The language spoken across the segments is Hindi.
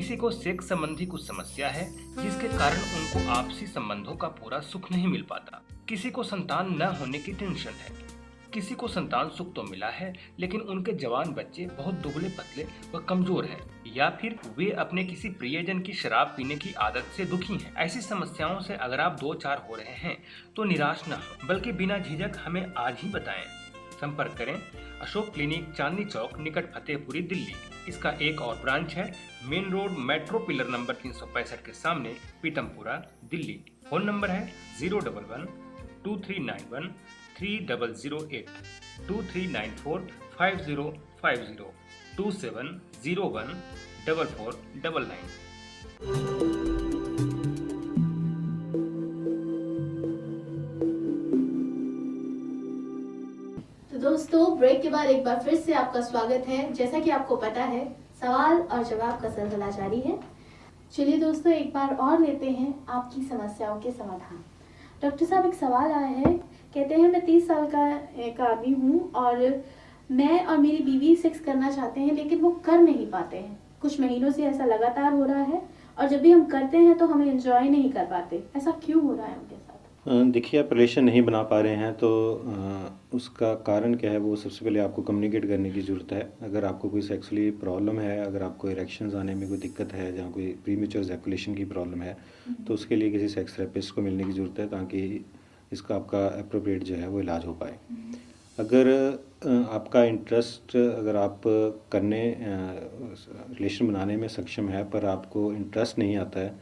किसी को सेक्स संबंधी कुछ समस्या है जिसके कारण उनको आपसी संबंधों का पूरा सुख नहीं मिल पाता। किसी को संतान न होने की टेंशन है। किसी को संतान सुख तो मिला है लेकिन उनके जवान बच्चे बहुत दुबले पतले व कमजोर हैं, या फिर वे अपने किसी प्रियजन की शराब पीने की आदत से दुखी हैं। ऐसी समस्याओं से अगर आप दो चार हो रहे हैं तो निराश न हो, बल्कि बिना झिझक हमें आज ही बताएं। संपर्क करें अशोक क्लिनिक, चांदनी चौक, निकट फतेहपुरी, दिल्ली। इसका एक और ब्रांच है main road, metro pillar number 365 के सामने, पीतमपुरा, दिल्ली। फोन नंबर है 011-2391-3008, 2394-5050, 2701-4499। तो दोस्तों, ब्रेक के बाद एक बार फिर से आपका स्वागत है। जैसा कि आपको पता है, सवाल और जवाब का सिलसिला जारी है। चलिए दोस्तों, एक बार और लेते हैं आपकी समस्याओं के समाधान। डॉक्टर साहब, एक सवाल आया है। कहते हैं, मैं 30 साल का एक आदमी हूँ और मैं और मेरी बीवी सेक्स करना चाहते हैं, लेकिन वो कर नहीं पाते हैं। कुछ महीनों से ऐसा लगातार हो रहा है और जब भी हम करते हैं तो हमें एंजॉय नहीं कर पाते। ऐसा क्यों हो रहा है उनके साथ? देखिए, आप रिलेशन नहीं बना पा रहे हैं तो उसका कारण क्या है, वो सबसे पहले आपको कम्युनिकेट करने की ज़रूरत है। अगर आपको कोई सेक्सुअली प्रॉब्लम है, अगर आपको इरेक्शंस आने में कोई दिक्कत है, जहाँ कोई प्रीमेच्योर एजैकुलेशन की प्रॉब्लम है, तो उसके लिए किसी सेक्स थेरेपिस्ट को मिलने की ज़रूरत है, ताकि इसका आपका अप्रोप्रिएट जो है वो इलाज हो पाए। अगर आपका इंटरेस्ट, अगर आप करने रिलेशन बनाने में सक्षम है पर आपको इंटरेस्ट नहीं आता है,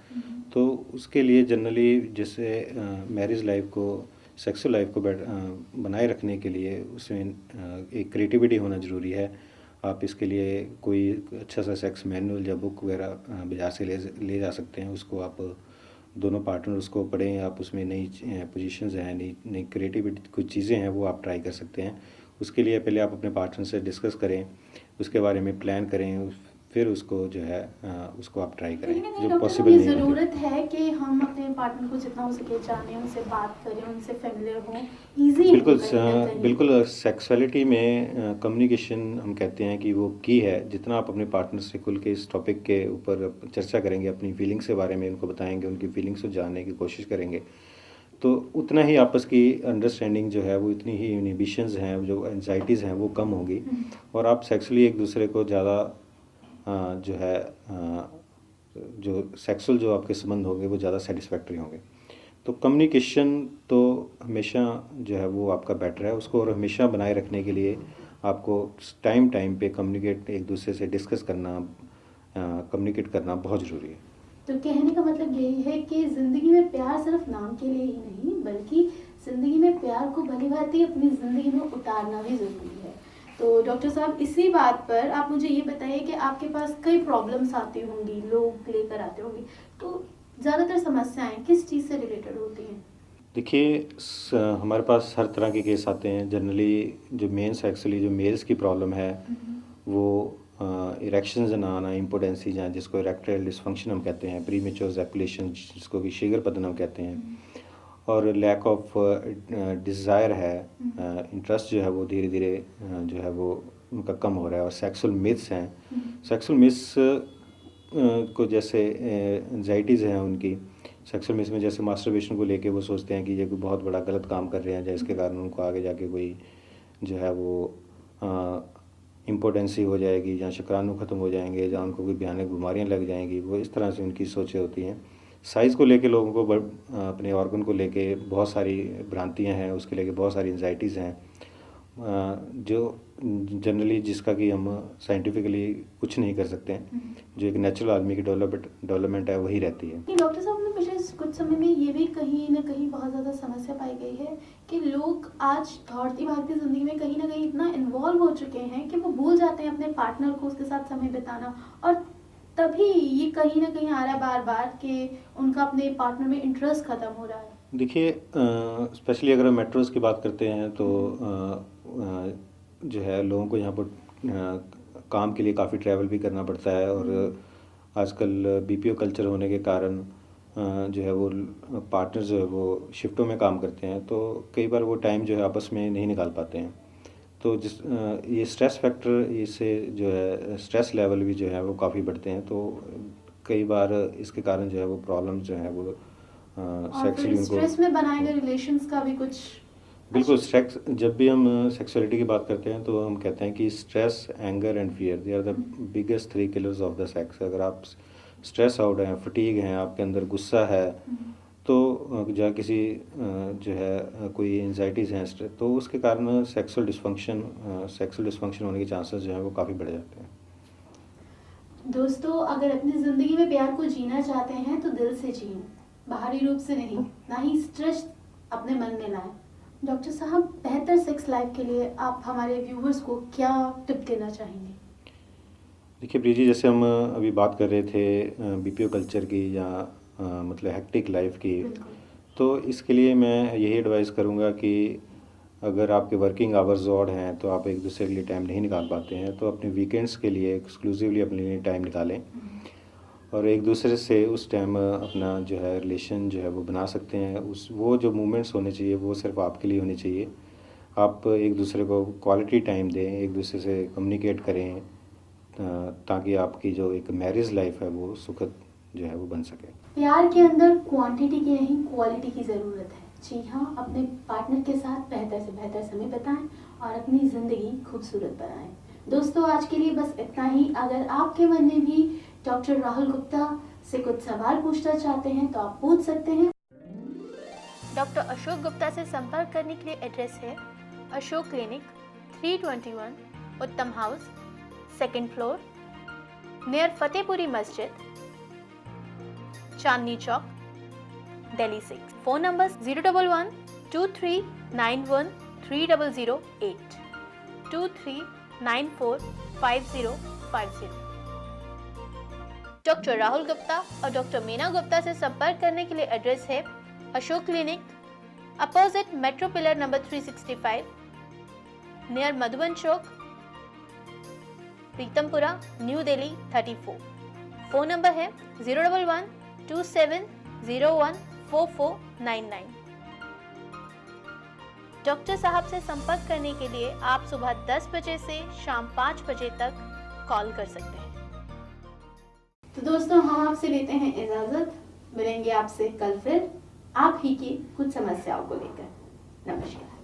तो उसके लिए जनरली जैसे मैरिज लाइफ को, सेक्सुअल लाइफ को बनाए रखने के लिए उसमें एक क्रिएटिविटी होना ज़रूरी है। आप इसके लिए कोई अच्छा सा सेक्स मैनुअल या बुक वगैरह बाज़ार से ले जा सकते हैं। उसको आप दोनों पार्टनर उसको पढ़ें, आप उसमें नई पोजीशंस हैं, नई नई क्रिएटिविटी कुछ चीज़ें हैं, वो आप ट्राई कर सकते हैं। उसके लिए पहले आप अपने पार्टनर से डिस्कस करें, उसके बारे में प्लान करें, फिर उसको जो है उसको आप ट्राई करें जो पॉसिबल नहीं होती। ज़रूरत है कि हम अपने पार्टनर को जितना हो सके जानें, उनसे बात करें, उनसे फेमिलियर हों, ईजी। बिल्कुल सेक्सुअलिटी में कम्युनिकेशन हम कहते हैं कि वो की है। जितना आप अपने पार्टनर से खुल के इस टॉपिक के ऊपर चर्चा करेंगे, अपनी फीलिंग्स के बारे में उनको बताएंगे, उनकी फीलिंग्स को जानने की कोशिश करेंगे, तो उतना ही आपस की अंडरस्टैंडिंग जो है वो, इतनी ही इनिबिशंस हैं, जो एंजाइटीज़ हैं वो कम होंगी, और आप सेक्सुअली एक दूसरे को ज़्यादा जो है जो सेक्सुअल जो आपके संबंध होंगे वो ज़्यादा सेटिस्फैक्ट्री होंगे। तो कम्युनिकेशन तो हमेशा जो है वो आपका बेटर है उसको, और हमेशा बनाए रखने के लिए आपको टाइम टाइम पे कम्युनिकेट, एक दूसरे से डिस्कस करना, कम्युनिकेट करना बहुत ज़रूरी है। तो कहने का मतलब यही है कि ज़िंदगी में प्यार सिर्फ नाम के लिए ही नहीं, बल्कि ज़िंदगी में प्यार को भली-भांति अपनी ज़िंदगी में उतारना भी ज़रूरी है। तो डॉक्टर साहब, इसी बात पर आप मुझे ये बताइए कि आपके पास कई प्रॉब्लम्स आती होंगी, लोग लेकर आते होंगे, तो ज़्यादातर समस्याएं किस चीज़ से रिलेटेड होती हैं? देखिए, हमारे पास हर तरह के केस आते हैं। जनरली जो मेन सेक्सुअली जो मेल्स की प्रॉब्लम है वो इरेक्शंस ना आना, इम्पोटेंसी, जहाँ जिसको इरेक्टाइल डिसफंक्शन हम कहते हैं, प्रीमेच्योर एजैकुलेशन जिसको कि शीघ्र पतन हम कहते हैं, और लैक ऑफ डिज़ायर है, इंटरेस्ट जो है वो धीरे धीरे जो है वो उनका कम हो रहा है, और सेक्सुअल मिथ्स हैं। सेक्सुअल मिथ्स को जैसे एंजाइटीज़ हैं उनकी, सेक्सुअल मिथ्स में जैसे मास्टरबेशन को लेके वो सोचते हैं कि ये कोई बहुत बड़ा गलत काम कर रहे हैं, जिसके कारण उनको आगे जाके कोई जो है वो इम्पोटेंसी हो जाएगी, या शुक्राणु ख़त्म हो जाएंगे, या उनको कोई भयानक बीमारियां लग जाएंगी। वो इस तरह से उनकी सोचें होती हैं। साइज़ को लेके लोगों को अपने ऑर्गन को लेके बहुत सारी भ्रांतियां हैं, उसके लेके बहुत सारी एंजाइटीज़ हैं, जो जनरली जिसका कि हम साइंटिफिकली कुछ नहीं कर सकते हैं। जो एक नेचुरल आदमी की डेवलपमेंट है वही रहती है। डॉक्टर साहब ने पिछले कुछ समय में ये भी कहीं ना कहीं बहुत ज़्यादा समस्या पाई गई है कि लोग आज दौड़ती भागती ज़िंदगी में कहीं ना कहीं इतना इन्वॉल्व हो चुके हैं कि वो भूल जाते हैं अपने पार्टनर को, उसके साथ समय बिताना, और तभी ये कहीं ना कहीं आ रहा है बार बार कि उनका अपने पार्टनर में इंटरेस्ट ख़त्म हो रहा है। देखिए, स्पेशली अगर हम मेट्रोज़ की बात करते हैं तो जो है लोगों को यहाँ पर काम के लिए काफ़ी ट्रैवल भी करना पड़ता है, और आजकल बीपीओ कल्चर होने के कारण जो है वो पार्टनर जो है वो शिफ्टों में काम करते हैं, तो कई बार वो टाइम जो है आपस में नहीं निकाल पाते हैं। तो ये स्ट्रेस फैक्टर, इससे जो है स्ट्रेस लेवल भी जो है वो काफ़ी बढ़ते हैं। तो कई बार इसके कारण जो है वो प्रॉब्लम जो है वो और सेक्सुअली फिर उनको स्ट्रेस में बनाए गए रिलेशंस का भी कुछ बिल्कुल सेक्स जब भी हम सेक्सुअलिटी की बात करते हैं तो हम कहते हैं कि stress anger and fear they are the biggest 3 killers of the sex. अगर आप स्ट्रेस आउट हैं, फटीग हैं, आपके अंदर गुस्सा है, तो या किसी जो है कोई एंजाइटीज़ हैं, स्ट्रेस, तो उसके कारण सेक्सुअल डिस्फंक्शन होने के चांसेस जो हैं वो काफ़ी बढ़ जाते हैं। दोस्तों, अगर अपनी जिंदगी में प्यार को जीना चाहते हैं तो दिल से जिए, बाहरी रूप से नहीं, ना ही स्ट्रेस अपने मन में लाएं। डॉक्टर साहब, बेहतर सेक्स लाइफ के लिए आप हमारे व्यूवर्स को क्या टिप देना चाहेंगे? देखिए प्रीति, जैसे हम अभी बात कर रहे थे बीपीओ कल्चर की या मतलब हेक्टिक लाइफ की, बिल्कुल। तो इसके लिए मैं यही एडवाइस करूँगा कि अगर आपके वर्किंग आवर्स ऑड हैं तो आप एक दूसरे के लिए टाइम नहीं निकाल पाते हैं, तो अपने वीकेंड्स के लिए एक्सक्लूसिवली अपने लिए टाइम निकालें और एक दूसरे से उस टाइम अपना जो है रिलेशन जो है वो बना सकते हैं। वो जो मोमेंट्स होने चाहिए वो सिर्फ आपके लिए होने चाहिए। आप एक दूसरे को क्वालिटी टाइम दें, एक दूसरे से कम्युनिकेट करें, ताकि आपकी जो एक मैरिज लाइफ है वो सुखद जो है वो बन सके। प्यार के अंदर क्वांटिटी की नहीं, क्वालिटी की ज़रूरत है। जी हाँ, अपने पार्टनर के साथ बेहतर से बेहतर समय बिताएं और अपनी ज़िंदगी खूबसूरत बनाएं। दोस्तों, आज के लिए बस इतना ही। अगर आपके मन में भी डॉक्टर राहुल गुप्ता से कुछ सवाल पूछना चाहते हैं तो आप पूछ सकते हैं। डॉक्टर अशोक गुप्ता से संपर्क करने के लिए एड्रेस है अशोक क्लिनिक, 321 उत्तम house, 2nd floor, near Fatehpuri Masjid, Chandni Chowk, Delhi 6। Phone number 011-2391-3008, 2394-5050। Doctor Rahul Gupta और डॉक्टर मीना गुप्ता से संपर्क करने के लिए एड्रेस है Ashok clinic, opposite metro pillar number 365, near Madhuban Chowk, Pitampura, new Delhi 34। Phone number है 011-2701-4499। डॉक्टर साहब से संपर्क करने के लिए आप सुबह 10 बजे से शाम 5 बजे तक कॉल कर सकते हैं। तो दोस्तों, हम आपसे लेते हैं इजाजत। मिलेंगे आपसे कल फिर आप ही की कुछ समस्याओं को लेकर। नमस्कार।